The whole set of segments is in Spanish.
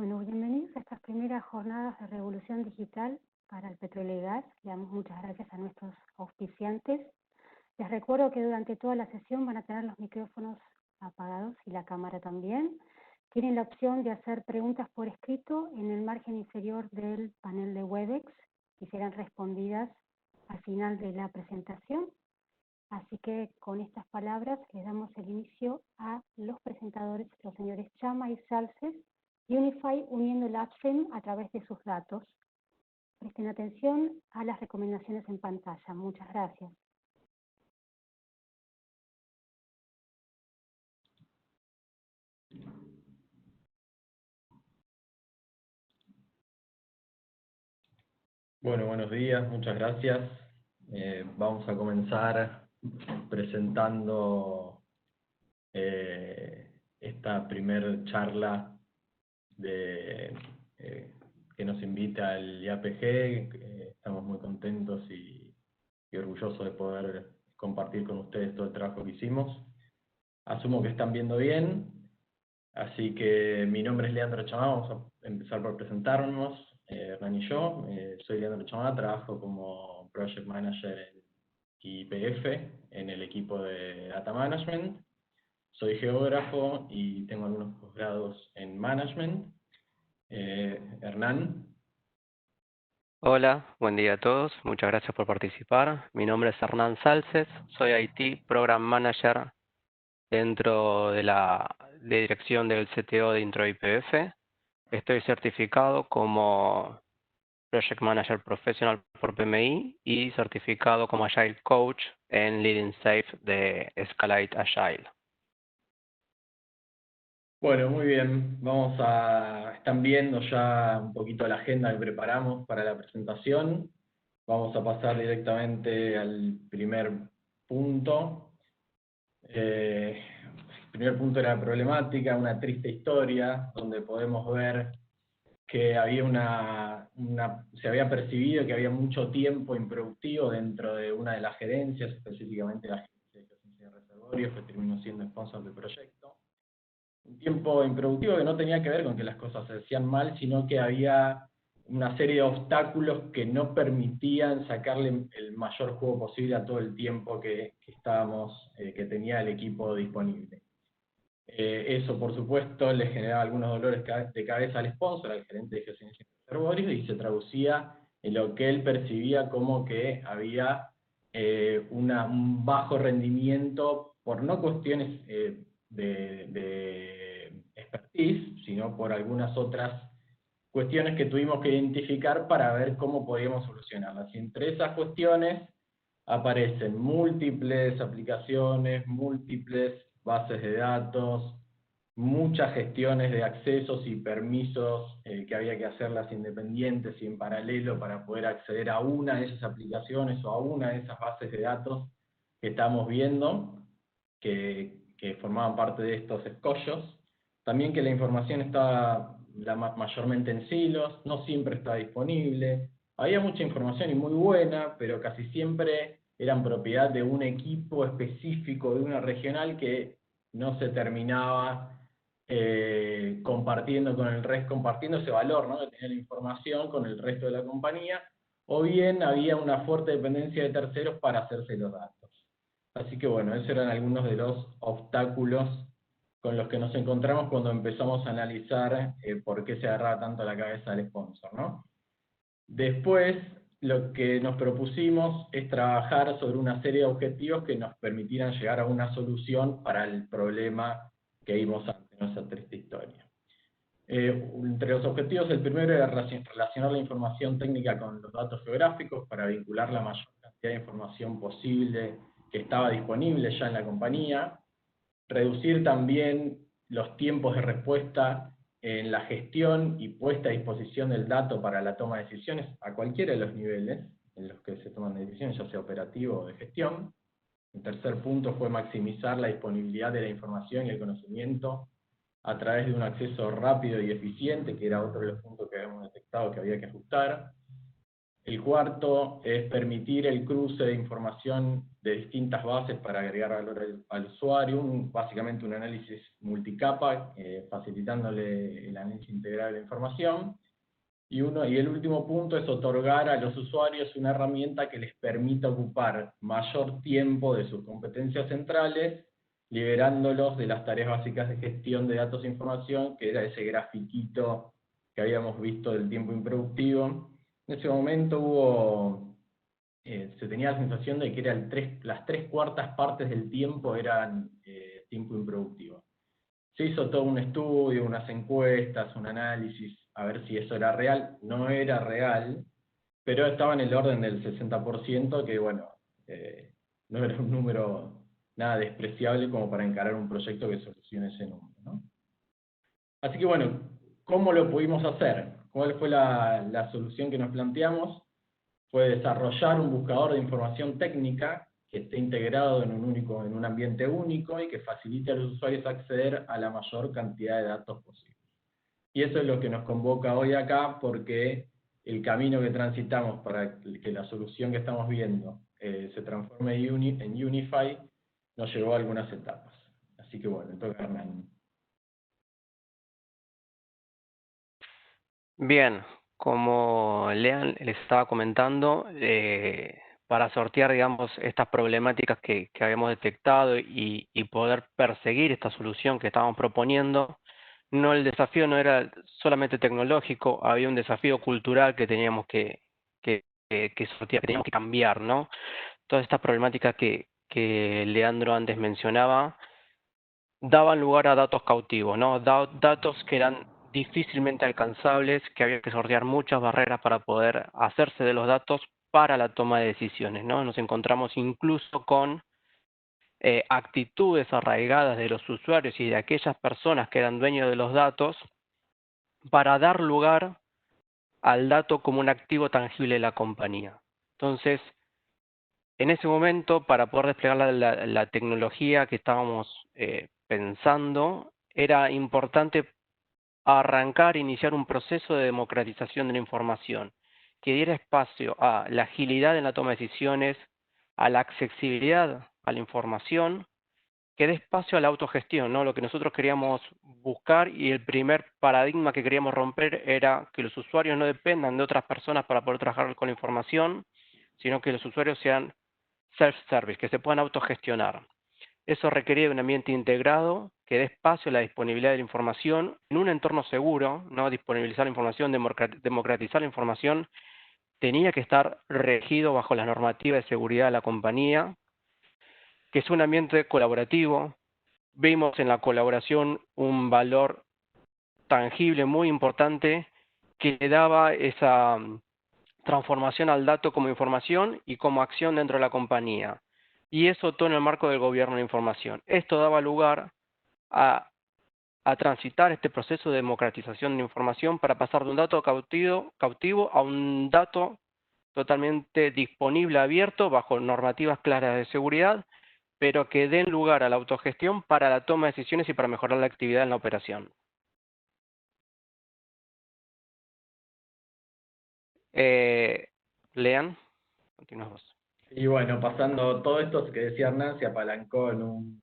Bueno, bienvenidos a estas primeras jornadas de Revolución Digital para el Petróleo y Gas. Le damos muchas gracias a nuestros auspiciantes. Les recuerdo que durante toda la sesión van a tener los micrófonos apagados y la cámara también. Tienen la opción de hacer preguntas por escrito en el margen inferior del panel de Webex y serán respondidas al final de la presentación. Así que con estas palabras les damos el inicio a los presentadores, los señores Chama y Salces, Unify uniendo el upstream a través de sus datos. Presten atención a las recomendaciones en pantalla. Muchas gracias. Bueno, buenos días, muchas gracias. Vamos a comenzar presentando esta primer charla que nos invita el IAPG. Estamos muy contentos y orgullosos de poder compartir con ustedes todo el trabajo que hicimos. Asumo que están viendo bien, así que mi nombre es Leandro Chamá. Vamos a empezar por presentarnos. Hernán y yo, soy Leandro Chamá, trabajo como Project Manager en YPF, en el equipo de Data Management. Soy geógrafo y tengo algunos posgrados en Management. Hernán. Hola, buen día a todos, muchas gracias por participar. Mi nombre es Hernán Salces, soy IT Program Manager dentro de la dirección del CTO de Intro YPF. Estoy certificado como Project Manager Professional por PMI y certificado como Agile Coach en Leading Safe de Escalate Agile. Bueno, muy bien. Están viendo ya un poquito la agenda que preparamos para la presentación. Vamos a pasar directamente al primer punto. El primer punto era problemática, una triste historia, donde podemos ver que había se había percibido que había mucho tiempo improductivo dentro de una de las gerencias, específicamente la gerencia de eficiencia de reservorios, que terminó siendo sponsor del proyecto. Un tiempo improductivo que no tenía que ver con que las cosas se hacían mal, sino que había una serie de obstáculos que no permitían sacarle el mayor jugo posible a todo el tiempo que tenía el equipo disponible. Eso, por supuesto, le generaba algunos dolores de cabeza al sponsor, al gerente de gestión de reservorios, y se traducía en lo que él percibía como que había un bajo rendimiento por no cuestiones de expertise, sino por algunas otras cuestiones que tuvimos que identificar para ver cómo podíamos solucionarlas. Y entre esas cuestiones aparecen múltiples aplicaciones, múltiples bases de datos, muchas gestiones de accesos y permisos que había que hacerlas independientes y en paralelo para poder acceder a una de esas aplicaciones o a una de esas bases de datos que estamos viendo, que formaban parte de estos escollos. También que la información estaba mayormente en silos, no siempre estaba disponible. Había mucha información y muy buena, pero casi siempre eran propiedad de un equipo específico, de una regional, que no se terminaba compartiendo ese valor, ¿no?, que tenía la información con el resto de la compañía, o bien había una fuerte dependencia de terceros para hacerse los datos. Así que bueno, esos eran algunos de los obstáculos con los que nos encontramos cuando empezamos a analizar por qué se agarraba tanto la cabeza del sponsor, ¿no? Después, lo que nos propusimos es trabajar sobre una serie de objetivos que nos permitieran llegar a una solución para el problema que vimos antes, en esa triste historia. Entre los objetivos, el primero era relacionar la información técnica con los datos geográficos para vincular la mayor cantidad de información posible que estaba disponible ya en la compañía. Reducir también los tiempos de respuesta en la gestión y puesta a disposición del dato para la toma de decisiones a cualquiera de los niveles en los que se toman decisiones, ya sea operativo o de gestión. El tercer punto fue maximizar la disponibilidad de la información y el conocimiento a través de un acceso rápido y eficiente, que era otro de los puntos que habíamos detectado que había que ajustar. El cuarto es permitir el cruce de información de distintas bases para agregar valor al usuario, básicamente un análisis multicapa, facilitándole el análisis integral de la información. Y el último punto es otorgar a los usuarios una herramienta que les permita ocupar mayor tiempo de sus competencias centrales, liberándolos de las tareas básicas de gestión de datos e información, que era ese grafiquito que habíamos visto del tiempo improductivo. En ese momento se tenía la sensación de que las 3/4 partes del tiempo eran tiempo improductivo. Se hizo todo un estudio, unas encuestas, un análisis, a ver si eso era real. No era real, pero estaba en el orden del 60%, que bueno, no era un número nada despreciable como para encarar un proyecto que solucione ese número, ¿no? Así que bueno, ¿cómo lo pudimos hacer? ¿Cuál fue la solución que nos planteamos? Fue desarrollar un buscador de información técnica que esté integrado en un ambiente único y que facilite a los usuarios acceder a la mayor cantidad de datos posible. Y eso es lo que nos convoca hoy acá, porque el camino que transitamos para que la solución que estamos viendo se transforme en Unify nos llevó a algunas etapas. Así que bueno, toca Hernán. Bien, como Lean les estaba comentando, para sortear, digamos, estas problemáticas que habíamos detectado y poder perseguir esta solución que estábamos proponiendo, el desafío no era solamente tecnológico, había un desafío cultural que teníamos que sortear, que teníamos que cambiar, ¿no? Todas estas problemáticas que Leandro antes mencionaba daban lugar a datos cautivos, ¿no? Datos que eran difícilmente alcanzables, que había que sortear muchas barreras para poder hacerse de los datos para la toma de decisiones, ¿no? Nos encontramos incluso con actitudes arraigadas de los usuarios y de aquellas personas que eran dueños de los datos para dar lugar al dato como un activo tangible de la compañía. Entonces, en ese momento, para poder desplegar la tecnología que estábamos pensando, era importante arrancar, iniciar un proceso de democratización de la información, que diera espacio a la agilidad en la toma de decisiones, a la accesibilidad a la información, que dé espacio a la autogestión, ¿no? Lo que nosotros queríamos buscar y el primer paradigma que queríamos romper era que los usuarios no dependan de otras personas para poder trabajar con la información, sino que los usuarios sean self-service, que se puedan autogestionar. Eso requería de un ambiente integrado que dé espacio a la disponibilidad de la información en un entorno seguro, ¿no? Disponibilizar la información, democratizar la información, tenía que estar regido bajo las normativas de seguridad de la compañía, que es un ambiente colaborativo. Vimos en la colaboración un valor tangible muy importante que le daba esa transformación al dato como información y como acción dentro de la compañía. Y eso todo en el marco del gobierno de la información. Esto daba lugar a transitar este proceso de democratización de la información para pasar de un dato cautivo a un dato totalmente disponible, abierto, bajo normativas claras de seguridad, pero que den lugar a la autogestión para la toma de decisiones y para mejorar la actividad en la operación. Lean, continuamos. Y bueno, pasando todo esto que decía Hernán, se apalancó en un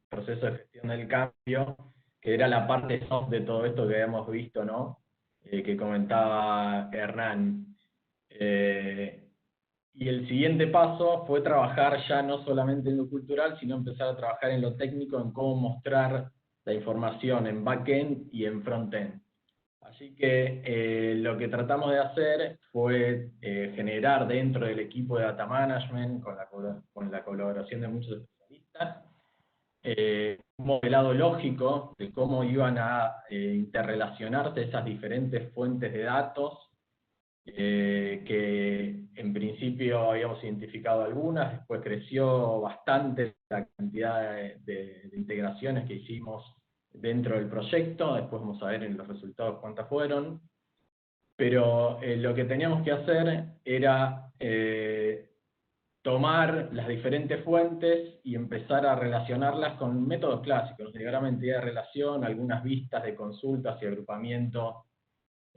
proceso de gestión del cambio, que era la parte soft de todo esto que habíamos visto, ¿no? Que comentaba Hernán. Y el siguiente paso fue trabajar ya no solamente en lo cultural, sino empezar a trabajar en lo técnico, en cómo mostrar la información en backend y en frontend. Así que lo que tratamos de hacer fue generar dentro del equipo de Data Management, con la colaboración de muchos especialistas, un modelado lógico de cómo iban a interrelacionarse esas diferentes fuentes de datos, que en principio habíamos identificado algunas, después creció bastante la cantidad de integraciones que hicimos dentro del proyecto, después vamos a ver en los resultados cuántas fueron, pero lo que teníamos que hacer era tomar las diferentes fuentes y empezar a relacionarlas con métodos clásicos, diagrama de entidad de relación, algunas vistas de consultas y agrupamiento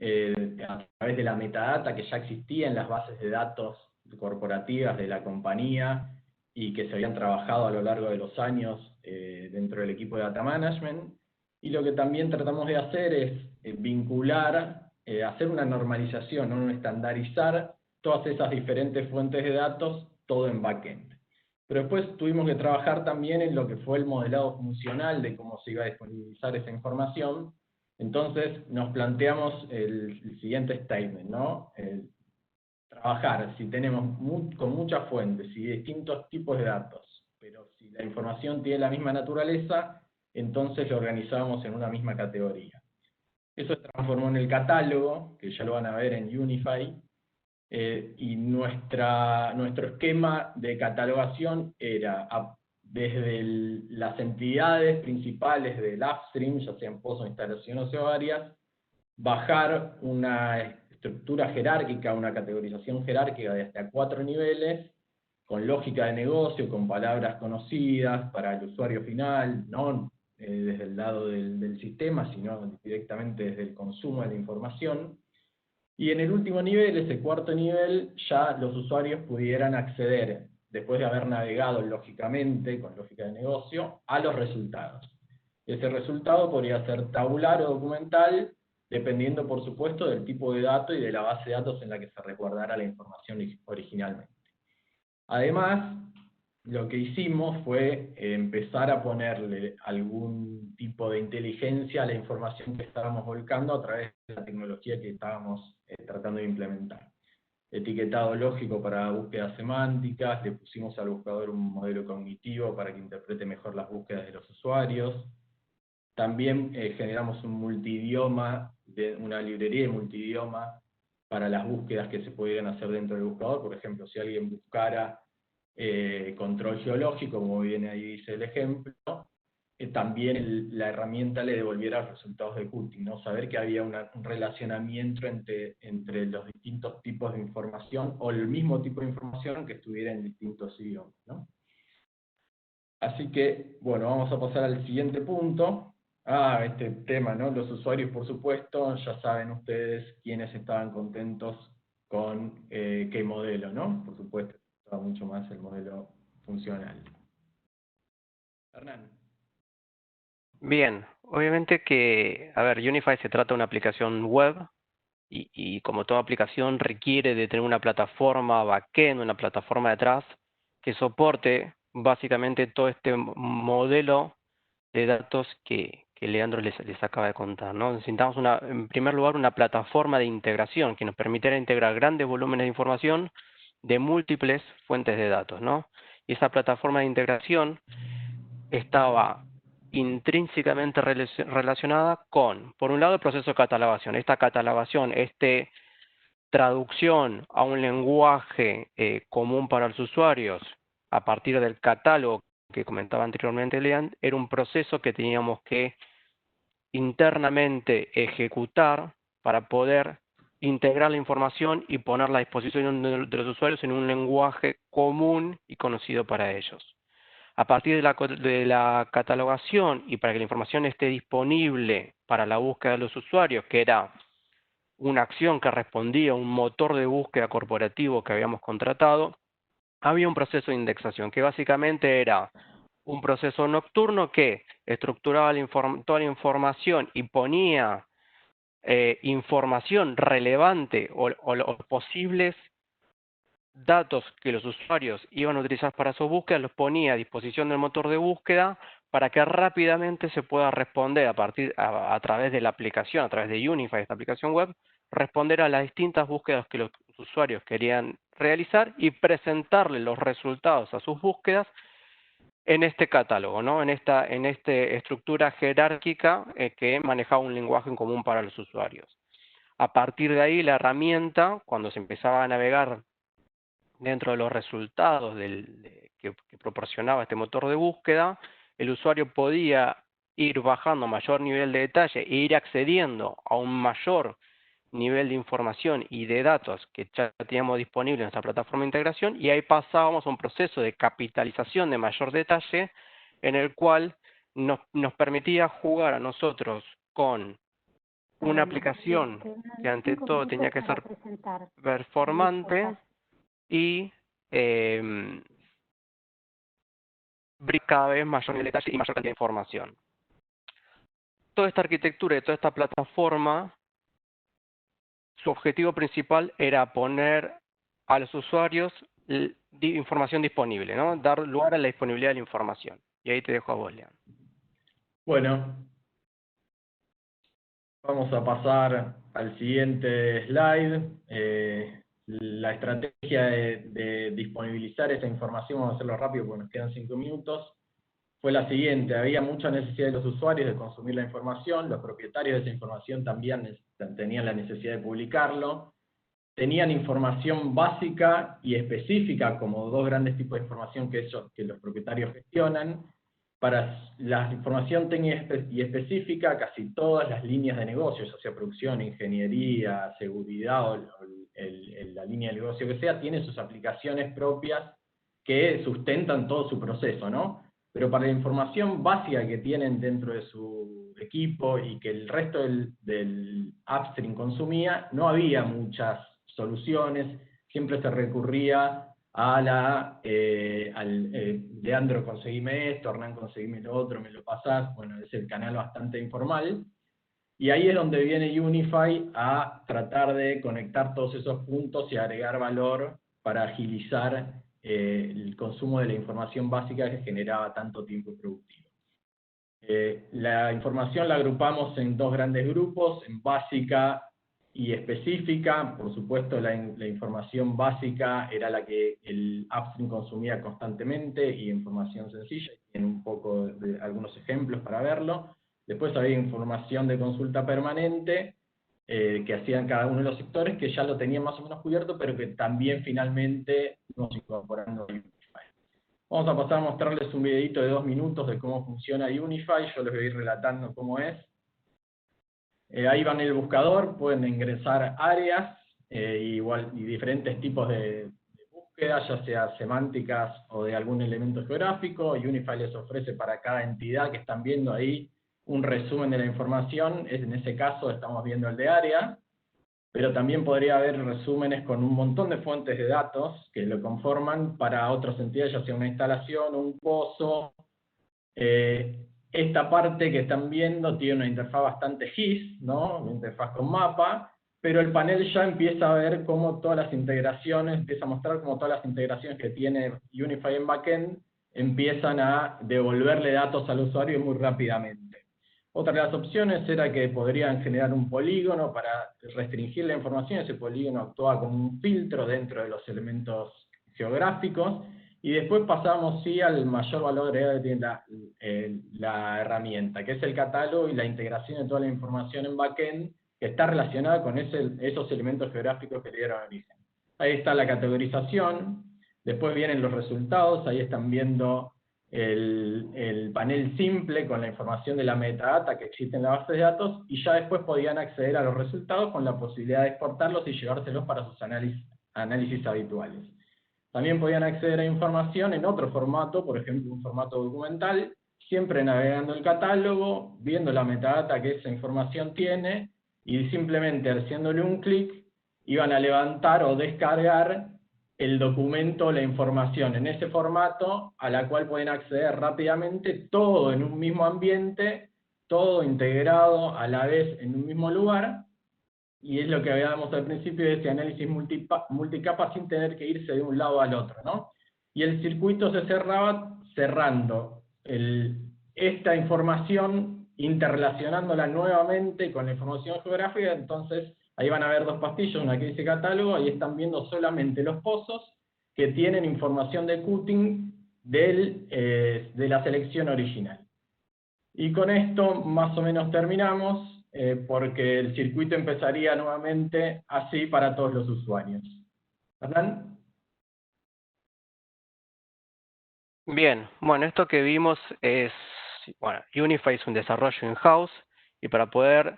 a través de la metadata que ya existía en las bases de datos corporativas de la compañía y que se habían trabajado a lo largo de los años dentro del equipo de Data Management. Y lo que también tratamos de hacer es vincular, hacer una normalización, ¿no? Estandarizar todas esas diferentes fuentes de datos, todo en backend. Pero después tuvimos que trabajar también en lo que fue el modelado funcional de cómo se iba a disponibilizar esa información. Entonces nos planteamos el siguiente statement, ¿no? Trabajar, si tenemos con muchas fuentes y distintos tipos de datos, pero si la información tiene la misma naturaleza, entonces lo organizamos en una misma categoría. Eso se transformó en el catálogo, que ya lo van a ver en Unify, y nuestro esquema de catalogación era desde las entidades principales del upstream, ya sean pozos, instalaciones o varias, bajar una estructura jerárquica, una categorización jerárquica de hasta 4 niveles, con lógica de negocio, con palabras conocidas para el usuario final, no desde el lado del sistema, sino directamente desde el consumo de la información. Y en el último nivel, ese cuarto nivel, ya los usuarios pudieran acceder, después de haber navegado lógicamente, con lógica de negocio, a los resultados. Ese resultado podría ser tabular o documental, dependiendo por supuesto del tipo de dato y de la base de datos en la que se resguardara la información originalmente. Además, lo que hicimos fue empezar a ponerle algún tipo de inteligencia a la información que estábamos volcando a través de la tecnología que estábamos tratando de implementar. Etiquetado lógico para búsquedas semánticas, le pusimos al buscador un modelo cognitivo para que interprete mejor las búsquedas de los usuarios. También generamos un multidioma, una librería de multidioma para las búsquedas que se pudieran hacer dentro del buscador. Por ejemplo, si alguien buscara control geológico, como viene ahí dice el ejemplo, también la herramienta le devolviera los resultados de Qt, ¿no? Saber que había un relacionamiento entre los distintos tipos de información, o el mismo tipo de información que estuviera en distintos idiomas, ¿no? Así que, bueno, vamos a pasar al siguiente punto. Este tema, ¿no? Los usuarios, por supuesto, ya saben ustedes quiénes estaban contentos con qué modelo, ¿no? Por supuesto, estaba mucho más el modelo funcional. Hernán. Bien, obviamente que, a ver, Unify se trata de una aplicación web y como toda aplicación requiere de tener una plataforma backend, una plataforma detrás que soporte básicamente todo este modelo de datos que Leandro les acaba de contar, ¿no? Necesitamos en primer lugar una plataforma de integración que nos permitiera integrar grandes volúmenes de información de múltiples fuentes de datos, ¿no? Y esa plataforma de integración estaba intrínsecamente relacionada con, por un lado, el proceso de catalogación. Esta catalogación, traducción a un lenguaje común para los usuarios a partir del catálogo que comentaba anteriormente Leand, era un proceso que teníamos que internamente ejecutar para poder integrar la información y ponerla a disposición de los usuarios en un lenguaje común y conocido para ellos. A partir de la catalogación y para que la información esté disponible para la búsqueda de los usuarios, que era una acción que respondía a un motor de búsqueda corporativo que habíamos contratado, había un proceso de indexación que básicamente era un proceso nocturno que estructuraba toda la información y ponía información relevante o los posibles datos que los usuarios iban a utilizar para su búsqueda, los ponía a disposición del motor de búsqueda para que rápidamente se pueda responder a través de la aplicación, a través de Unify, esta aplicación web, responder a las distintas búsquedas que los usuarios querían realizar y presentarle los resultados a sus búsquedas en este catálogo, ¿no? En esta estructura jerárquica que manejaba un lenguaje en común para los usuarios. A partir de ahí, la herramienta, cuando se empezaba a navegar dentro de los resultados que proporcionaba este motor de búsqueda, el usuario podía ir bajando a mayor nivel de detalle e ir accediendo a un mayor nivel de información y de datos que ya teníamos disponible en nuestra plataforma de integración, y ahí pasábamos a un proceso de capitalización de mayor detalle en el cual nos permitía jugar a nosotros con una aplicación que ante todo tenía que ser performante y cada vez mayor en detalle y mayor cantidad de información. Toda esta arquitectura y toda esta plataforma, su objetivo principal era poner a los usuarios información disponible, ¿no? Dar lugar a la disponibilidad de la información. Y ahí te dejo a vos, Leandro. Bueno, vamos a pasar al siguiente slide. La estrategia de disponibilizar esa información, vamos a hacerlo rápido porque nos quedan 5 minutos, fue la siguiente. Había mucha necesidad de los usuarios de consumir la información, los propietarios de esa información también tenían la necesidad de publicarlo, tenían información básica y específica, como dos grandes tipos de información que los propietarios gestionan. Para la información técnica y específica, casi todas las líneas de negocio, ya sea producción, ingeniería, seguridad o la línea de negocio que sea, tiene sus aplicaciones propias que sustentan todo su proceso, ¿no? Pero para la información básica que tienen dentro de su equipo y que el resto del upstream consumía, no había muchas soluciones, siempre se recurría a Leandro, conseguime esto, Hernán, conseguime lo otro, me lo pasás, bueno, es el canal bastante informal, y ahí es donde viene Unify a tratar de conectar todos esos puntos y agregar valor para agilizar el consumo de la información básica que generaba tanto tiempo productivo. La información la agrupamos en dos grandes grupos, en básica y específica. Por supuesto, la información básica era la que el upstream consumía constantemente, y información sencilla, tiene un poco de algunos ejemplos para verlo. Después había información de consulta permanente, que hacían cada uno de los sectores, que ya lo tenían más o menos cubierto, pero que también finalmente nos incorporando a Unify. Vamos a pasar a mostrarles un videito de 2 minutos de cómo funciona Unify. Yo les voy a ir relatando cómo es. Ahí van el buscador, pueden ingresar áreas y diferentes tipos de búsqueda, ya sea semánticas o de algún elemento geográfico. Unify les ofrece para cada entidad que están viendo ahí un resumen de la información. En ese caso estamos viendo el de área, pero también podría haber resúmenes con un montón de fuentes de datos que lo conforman para otras entidades, ya sea una instalación, un pozo. Esta parte que están viendo tiene una interfaz bastante GIS, ¿no? Una interfaz con mapa, pero el panel ya empieza a ver cómo todas las integraciones, empieza a mostrar cómo todas las integraciones que tiene Unify en backend empiezan a devolverle datos al usuario muy rápidamente. Otra de las opciones era que podrían generar un polígono para restringir la información. Ese polígono actuaba como un filtro dentro de los elementos geográficos, y después pasamos sí al mayor valor agregado que tiene la herramienta, que es el catálogo y la integración de toda la información en backend que está relacionada con esos elementos geográficos que le dieron origen. Ahí está la categorización, después vienen los resultados, ahí están viendo el panel simple con la información de la metadata que existe en la base de datos, y ya después podían acceder a los resultados con la posibilidad de exportarlos y llevárselos para sus análisis habituales. También podían acceder a información en otro formato, por ejemplo un formato documental, siempre navegando el catálogo, viendo la metadata que esa información tiene, y simplemente haciéndole un clic iban a levantar o descargar el documento, la información en ese formato, a la cual pueden acceder rápidamente, todo en un mismo ambiente, todo integrado a la vez en un mismo lugar, y es lo que hablábamos al principio de ese análisis multicapa sin tener que irse de un lado al otro, ¿no? Y el circuito se cerraba cerrando esta información, interrelacionándola nuevamente con la información geográfica. Entonces ahí van a ver dos pastillas, una que dice catálogo, ahí están viendo solamente los pozos que tienen información de Qt de la selección original. Y con esto más o menos terminamos, porque el circuito empezaría nuevamente así para todos los usuarios. ¿Hernán? Bien, bueno, esto que vimos es, bueno, Unify es un desarrollo in-house, y para poder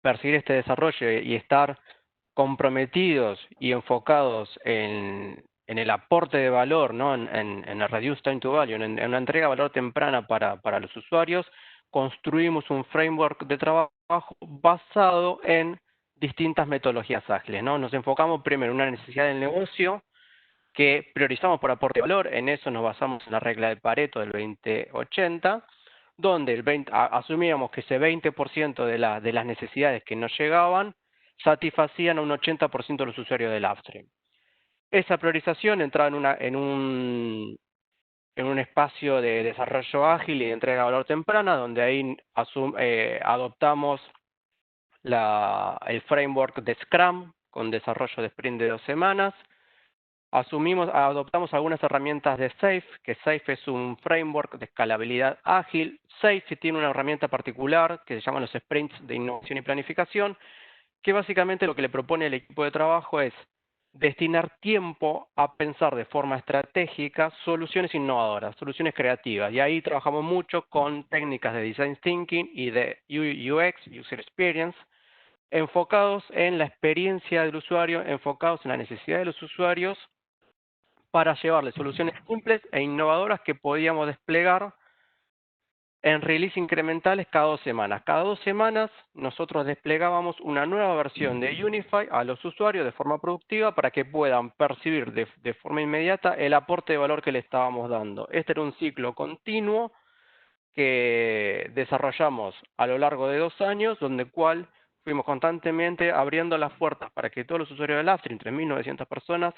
perseguir este desarrollo y estar comprometidos y enfocados en el aporte de valor, ¿no? en el Reduced Time to Value, en la entrega de valor temprana para los usuarios, construimos un framework de trabajo trabajo basado en distintas metodologías ágiles, ¿no? Nos enfocamos primero en una necesidad del negocio que priorizamos por aporte de valor. En eso nos basamos en la regla de Pareto del 20-80, donde asumíamos que ese 20% de las necesidades que nos llegaban satisfacían a un 80% de los usuarios del upstream. Esa priorización entraba en un espacio de desarrollo ágil y de entrega de valor temprana, donde ahí adoptamos el framework de Scrum con desarrollo de sprint de 2 semanas. Adoptamos algunas herramientas de SAFe, que SAFe es un framework de escalabilidad ágil. SAFe tiene una herramienta particular que se llama los sprints de innovación y planificación, que básicamente lo que le propone al equipo de trabajo es destinar tiempo a pensar de forma estratégica soluciones innovadoras, soluciones creativas. Y ahí trabajamos mucho con técnicas de Design Thinking y de UX, User Experience, enfocados en la experiencia del usuario, enfocados en la necesidad de los usuarios, para llevarles soluciones simples e innovadoras que podíamos desplegar en release incrementales cada 2 semanas. Cada 2 semanas nosotros desplegábamos una nueva versión de Unify a los usuarios de forma productiva para que puedan percibir de forma inmediata el aporte de valor que le estábamos dando. Este era un ciclo continuo que desarrollamos a lo largo de 2 años, donde cual fuimos constantemente abriendo las puertas para que todos los usuarios del Upstream, 3.900 personas,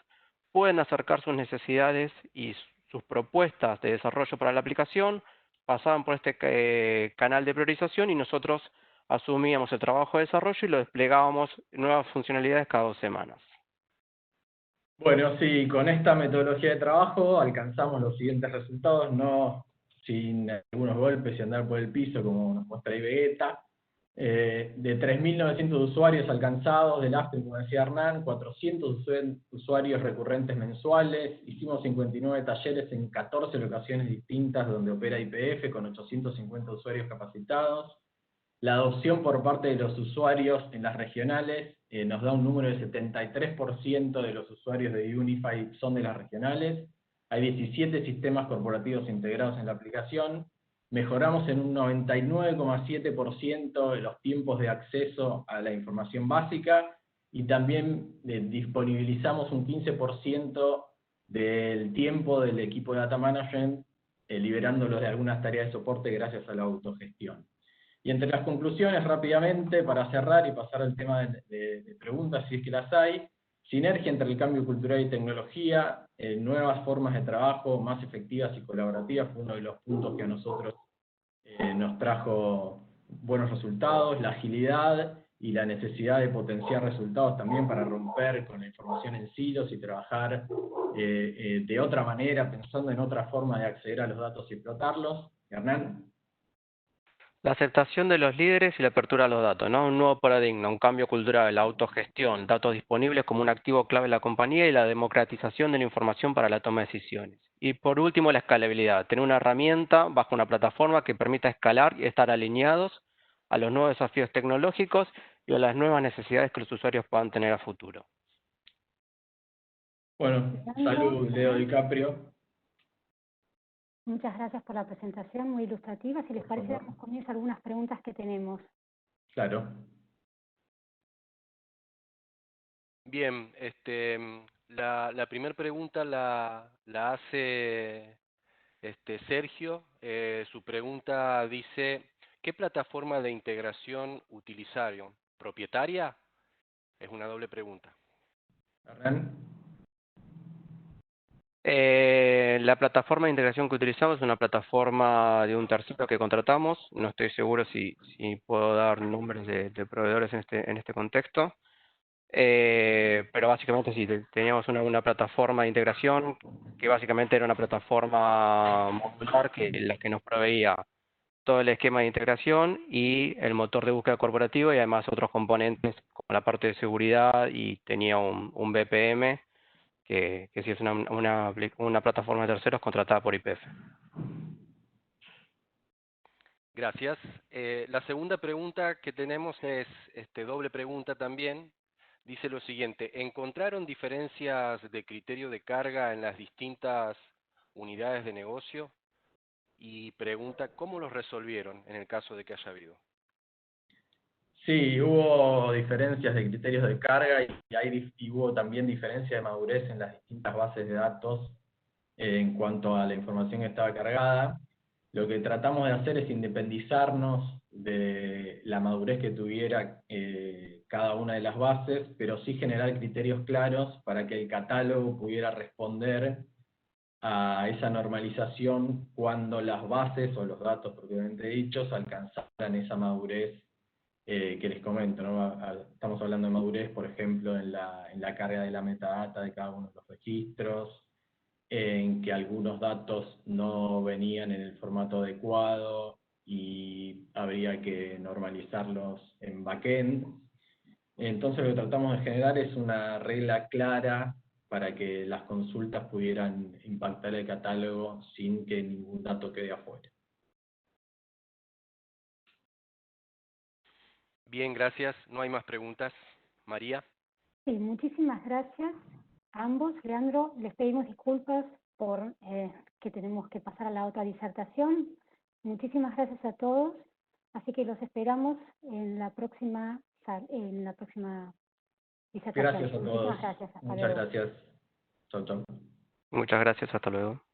puedan acercar sus necesidades y sus propuestas de desarrollo para la aplicación, pasaban por este canal de priorización y nosotros asumíamos el trabajo de desarrollo y lo desplegábamos nuevas funcionalidades cada 2 semanas. Bueno, sí, con esta metodología de trabajo alcanzamos los siguientes resultados, no sin algunos golpes y andar por el piso, como nos muestra ahí Vegeta. De 3.900 usuarios alcanzados del Upstream, como decía Hernán, 400 usuarios recurrentes mensuales, hicimos 59 talleres en 14 locaciones distintas donde opera YPF, con 850 usuarios capacitados. La adopción por parte de los usuarios en las regionales nos da un número de 73% de los usuarios de Unify son de las regionales. Hay 17 sistemas corporativos integrados en la aplicación. Mejoramos en un 99,7% de los tiempos de acceso a la información básica y también disponibilizamos un 15% del tiempo del equipo de Data Management, liberándolos de algunas tareas de soporte gracias a la autogestión. Y entre las conclusiones, rápidamente, para cerrar y pasar al tema de preguntas, si es que las hay, sinergia entre el cambio cultural y tecnología, nuevas formas de trabajo más efectivas y colaborativas, fue uno de los puntos que a nosotros nos trajo buenos resultados, la agilidad y la necesidad de potenciar resultados también para romper con la información en silos y trabajar de otra manera, pensando en otra forma de acceder a los datos y explotarlos. Hernán. La aceptación de los líderes y la apertura a los datos, ¿no? Un nuevo paradigma, un cambio cultural, la autogestión, datos disponibles como un activo clave de la compañía y la democratización de la información para la toma de decisiones. Y por último, la escalabilidad, tener una herramienta bajo una plataforma que permita escalar y estar alineados a los nuevos desafíos tecnológicos y a las nuevas necesidades que los usuarios puedan tener a futuro. Bueno, salud, Leo DiCaprio. Muchas gracias por la presentación, muy ilustrativa. Si les parece, damos comienzo a algunas preguntas que tenemos. Claro. Bien, la primera pregunta la hace Sergio. Su pregunta dice, ¿qué plataforma de integración utilizaron? ¿Propietaria? Es una doble pregunta. Hernán. La plataforma de integración que utilizamos es una plataforma de un tercero que contratamos. No estoy seguro si puedo dar nombres de proveedores en este contexto. Pero básicamente sí, teníamos una plataforma de integración que básicamente era una plataforma modular la que nos proveía todo el esquema de integración y el motor de búsqueda corporativo y además otros componentes como la parte de seguridad y tenía un BPM que sí es una plataforma de terceros contratada por YPF. Gracias. La segunda pregunta que tenemos es doble pregunta también. Dice lo siguiente, ¿encontraron diferencias de criterio de carga en las distintas unidades de negocio? Y pregunta, ¿cómo los resolvieron en el caso de que haya habido? Sí, hubo diferencias de criterios de carga y hubo también diferencia de madurez en las distintas bases de datos en cuanto a la información que estaba cargada. Lo que tratamos de hacer es independizarnos de la madurez que tuviera cada una de las bases, pero sí generar criterios claros para que el catálogo pudiera responder a esa normalización cuando las bases o los datos propiamente dichos alcanzaran esa madurez que les comento, ¿no? Estamos hablando de madurez, por ejemplo, en la carga de la metadata de cada uno de los registros, en que algunos datos no venían en el formato adecuado y habría que normalizarlos en backend. Entonces lo que tratamos de generar es una regla clara para que las consultas pudieran impactar el catálogo sin que ningún dato quede afuera. Bien, gracias. No hay más preguntas. María. Sí, muchísimas gracias a ambos. Leandro, les pedimos disculpas por que tenemos que pasar a la otra disertación. Muchísimas gracias a todos. Así que los esperamos en la próxima disertación. Gracias a todos. Muchísimas gracias. Hasta Muchas luego. gracias. Chau, chau. Muchas gracias, hasta luego.